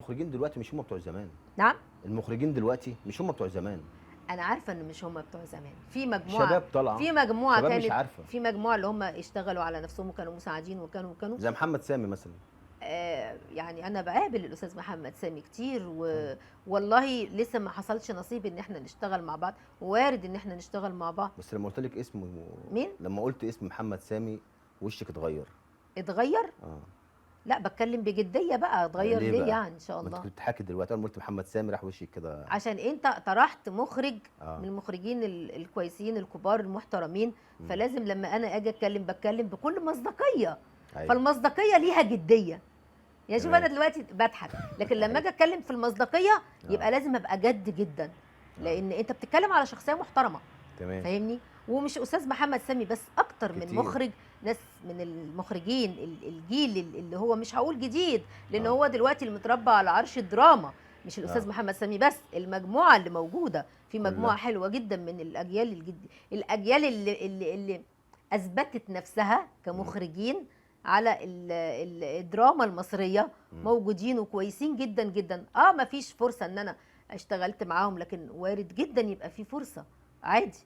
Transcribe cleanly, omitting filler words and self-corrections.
المخرجين دلوقتي مش هم بتوع زمان. نعم. المخرجين دلوقتي مش هم بتوع زمان. انا عارفه ان مش هم بتوع زمان، في مجموعه، شباب طالعه، في مجموعه شباب مش كانت، عارفه، في مجموعه اللي هم اشتغلوا على نفسهم وكانوا مساعدين وكانوا زي محمد سامي مثلا. يعني انا بقابل الاستاذ محمد سامي كتير والله لسه ما حصلش نصيب ان احنا نشتغل مع بعض، وارد ان احنا نشتغل مع بعض. بس لما قلت لك اسمه، مين؟ لما قلت اسم محمد سامي وشك اتغير. اتغير؟ لا بتكلم بجديه بقى، اتغير ليه ليه بقى؟ يعني ان شاء ما انت الله؟ كنت بتحكي دلوقتي اول ما قلت محمد سامي راح وشك كده. عشان انت طرحت مخرج من المخرجين الكويسين الكبار المحترمين، فلازم لما انا اجي اتكلم بتكلم بكل مصداقيه. أيوة. فالمصداقيه ليها جديه. يعني شوف انا دلوقتي بضحك، لكن لما اجي اتكلم في المصداقيه يبقى لازم ابقى جد جدا، لان انت بتتكلم على شخصيه محترمه. تمام. فاهمني؟ ومش استاذ محمد سامي بس، اكتر كتير. من مخرج، ناس من المخرجين الجيل اللي هو مش هقول جديد، لان هو دلوقتي اللي متربى على عرش الدراما، مش الاستاذ محمد سامي بس، المجموعه اللي موجوده في مجموعه حلوه جدا من الاجيال الاجيال اللي اثبتت نفسها كمخرجين على الدراما المصريه، موجودين وكويسين جدا جدا. ما فيش فرصه ان انا اشتغلت معاهم، لكن وارد جدا يبقى في فرصه، عادي.